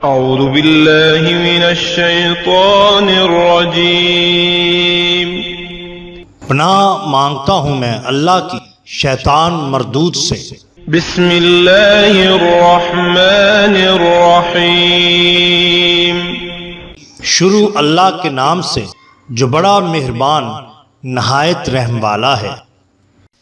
اعوذ باللہ من الشیطان الرجیم۔ پناہ مانگتا ہوں میں اللہ کی شیطان مردود سے۔ بسم اللہ الرحمن الرحیم۔ شروع اللہ کے نام سے جو بڑا مہربان نہایت رحم والا ہے۔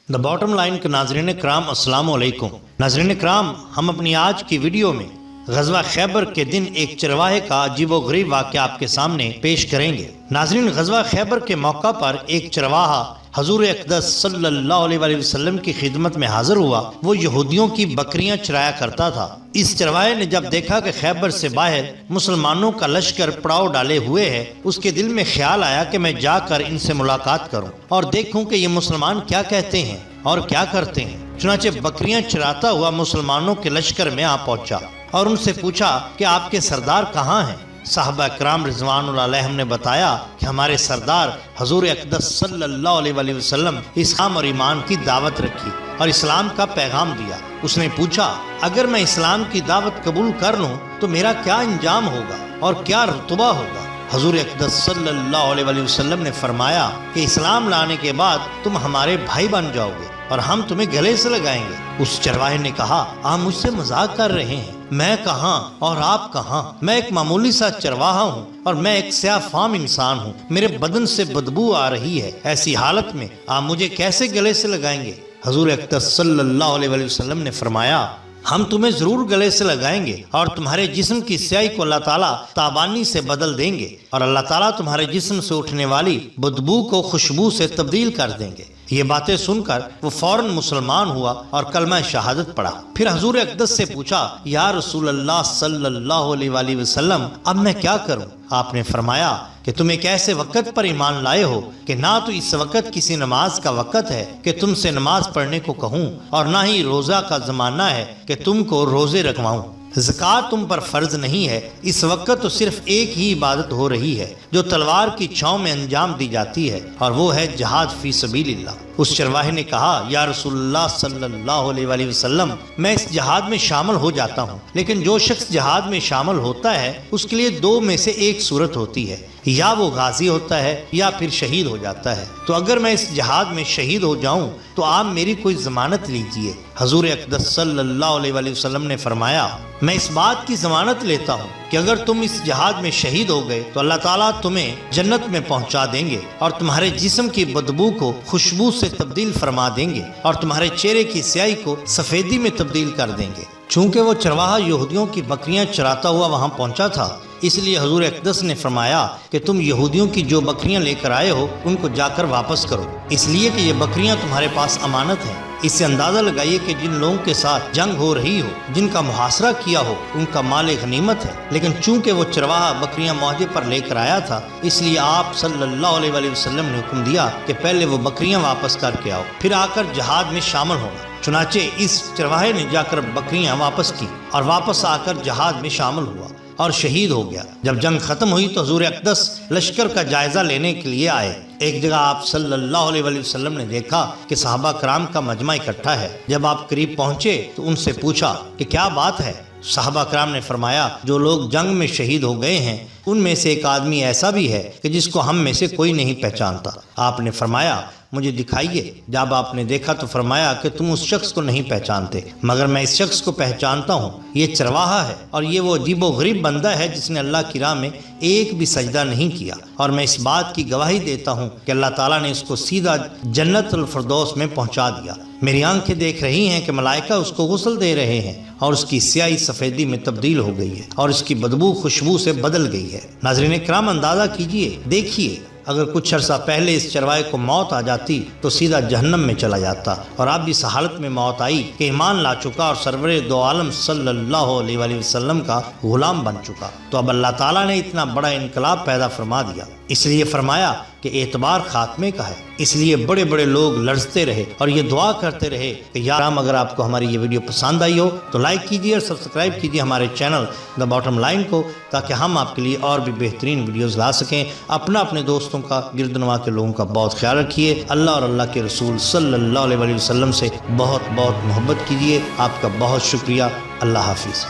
دا باٹم لائن کے ناظرین کرام السلام علیکم۔ ناظرین کرام، ہم اپنی آج کی ویڈیو میں غزوہ خیبر کے دن ایک چرواہے کا عجیب و غریب واقعہ آپ کے سامنے پیش کریں گے۔ ناظرین، غزوہ خیبر کے موقع پر ایک چرواہا حضور اقدس صلی اللہ علیہ وسلم کی خدمت میں حاضر ہوا۔ وہ یہودیوں کی بکریاں چرایا کرتا تھا۔ اس چرواہے نے جب دیکھا کہ خیبر سے باہر مسلمانوں کا لشکر پڑاؤ ڈالے ہوئے ہے، اس کے دل میں خیال آیا کہ میں جا کر ان سے ملاقات کروں اور دیکھوں کہ یہ مسلمان کیا کہتے ہیں اور کیا کرتے ہیں۔ چنانچہ بکریاں چراتا ہوا مسلمانوں کے لشکر میں آ پہنچا اور ان سے پوچھا کہ آپ کے سردار کہاں ہیں؟ صحابہ کرام رضوان اللہ علیہم نے بتایا کہ ہمارے سردار حضور اقدس صلی اللہ علیہ وسلم اسلام اور ایمان کی دعوت رکھی اور اسلام کا پیغام دیا۔ اس نے پوچھا، اگر میں اسلام کی دعوت قبول کر لوں تو میرا کیا انجام ہوگا اور کیا رتبہ ہوگا؟ حضور اقدس صلی اللہ علیہ وسلم نے فرمایا کہ اسلام لانے کے بعد تم ہمارے بھائی بن جاؤ گے اور ہم تمہیں گلے سے لگائیں گے۔ اس چرواہے نے کہا، آپ مجھ سے مذاق کر رہے ہیں، میں کہاں اور آپ کہاں؟ میں ایک معمولی سا چرواہا ہوں اور میں ایک سیاہ فام انسان ہوں، میرے بدن سے بدبو آ رہی ہے، ایسی حالت میں آپ مجھے کیسے گلے سے لگائیں گے؟ حضور اقدس صلی اللہ علیہ وسلم نے فرمایا، ہم تمہیں ضرور گلے سے لگائیں گے اور تمہارے جسم کی سیاہی کو اللہ تعالیٰ تابانی سے بدل دیں گے اور اللہ تعالیٰ تمہارے جسم سے اٹھنے والی بدبو کو خوشبو سے تبدیل کر دیں گے۔ یہ باتیں سن کر وہ فوراً مسلمان ہوا اور کلمہ شہادت پڑھا۔ پھر حضور اقدس سے پوچھا، یا رسول اللہ صلی اللہ علیہ وسلم، اب میں کیا کروں؟ آپ نے فرمایا کہ تم ایک ایسے وقت پر ایمان لائے ہو کہ نہ تو اس وقت کسی نماز کا وقت ہے کہ تم سے نماز پڑھنے کو کہوں اور نہ ہی روزہ کا زمانہ ہے کہ تم کو روزے رکھواؤں۔ زکوٰۃ تم پر فرض نہیں ہے، اس وقت تو صرف ایک ہی عبادت ہو رہی ہے جو تلوار کی چھاؤں میں انجام دی جاتی ہے، اور وہ ہے جہاد فی سبیل اللہ۔ اس چرواہے نے کہا، یا رسول اللہ صلی اللہ علیہ وسلم، میں اس جہاد میں شامل ہو جاتا ہوں، لیکن جو شخص جہاد میں شامل ہوتا ہے اس کے لیے دو میں سے ایک صورت ہوتی ہے، یا وہ غازی ہوتا ہے یا پھر شہید ہو جاتا ہے۔ تو اگر میں اس جہاد میں شہید ہو جاؤں تو آپ میری کوئی ضمانت لیجئے۔ حضور اقدس صلی اللہ علیہ وسلم نے فرمایا، میں اس بات کی ضمانت لیتا ہوں کہ اگر تم اس جہاد میں شہید ہو گئے تو اللہ تعالیٰ تمہیں جنت میں پہنچا دیں گے اور تمہارے جسم کی بدبو کو خوشبو سے تبدیل فرما دیں گے اور تمہارے چہرے کی سیاہی کو سفیدی میں تبدیل کر دیں گے۔ چونکہ وہ چرواہا یہودیوں کی بکریاں چراتا ہوا وہاں پہنچا تھا، اس لیے حضور اقدس نے فرمایا کہ تم یہودیوں کی جو بکریاں لے کر آئے ہو ان کو جا کر واپس کرو، اس لیے کہ یہ بکریاں تمہارے پاس امانت ہیں۔ اس سے اندازہ لگائیے کہ جن لوگوں کے ساتھ جنگ ہو رہی ہو، جن کا محاصرہ کیا ہو، ان کا مال غنیمت ہے، لیکن چونکہ وہ چرواہا بکریاں معاہدے پر لے کر آیا تھا، اس لیے آپ صلی اللہ علیہ وسلم نے حکم دیا کہ پہلے وہ بکریاں واپس کر کے آؤ، پھر آ کر جہاد میں شامل ہونا۔ چنانچہ اس چرواہے نے جا کر بکریاں واپس کی اور واپس آ کر جہاد میں شامل ہوا اور شہید ہو گیا۔ جب جنگ ختم ہوئی تو حضور اقدس لشکر کا جائزہ لینے کے لیے آئے۔ ایک جگہ آپ صلی اللہ علیہ وسلم نے دیکھا کہ صحابہ کرام کا مجمع اکٹھا ہے۔ جب آپ قریب پہنچے تو ان سے پوچھا کہ کیا بات ہے؟ صحابہ کرام نے فرمایا، جو لوگ جنگ میں شہید ہو گئے ہیں ان میں سے ایک آدمی ایسا بھی ہے کہ جس کو ہم میں سے کوئی نہیں پہچانتا۔ آپ نے فرمایا، مجھے دکھائیے۔ جب آپ نے دیکھا تو فرمایا کہ تم اس شخص کو نہیں پہچانتے، مگر میں اس شخص کو پہچانتا ہوں، یہ چرواہا ہے اور یہ وہ عجیب و غریب بندہ ہے جس نے اللہ کی راہ میں ایک بھی سجدہ نہیں کیا، اور میں اس بات کی گواہی دیتا ہوں کہ اللہ تعالیٰ نے اس کو سیدھا جنت الفردوس میں پہنچا دیا۔ میری آنکھیں دیکھ رہی ہیں کہ ملائکہ اس کو غسل دے رہے ہیں اور اس کی سیاہی سفیدی میں تبدیل ہو گئی ہے اور اس کی بدبو خوشبو سے بدل گئی ہے۔ ناظرین کرام، اندازہ کیجئے، دیکھیے، اگر کچھ عرصہ پہلے اس چرواہے کو موت آ جاتی تو سیدھا جہنم میں چلا جاتا، اور اب اس حالت میں موت آئی کہ ایمان لا چکا اور سرور دو عالم صلی اللہ علیہ وسلم کا غلام بن چکا۔ تو اب اللہ تعالیٰ نے اتنا بڑا انقلاب پیدا فرما دیا، اس لیے فرمایا کہ اعتبار خاتمے کا ہے۔ اس لیے بڑے بڑے لوگ لرزتے رہے اور یہ دعا کرتے رہے کہ یا رام، اگر آپ کو ہماری یہ ویڈیو پسند آئی ہو تو لائک کیجیے اور سبسکرائب کیجیے ہمارے چینل دا باٹم لائن کو، تاکہ ہم آپ کے لیے اور بھی بہترین ویڈیوز لا سکیں۔ اپنے دوستوں کا، گرد نواح کے لوگوں کا بہت خیال رکھیے۔ اللہ اور اللہ کے رسول صلی اللہ علیہ وسلم سے بہت بہت محبت کیجیے۔ آپ کا بہت شکریہ۔ اللہ حافظ۔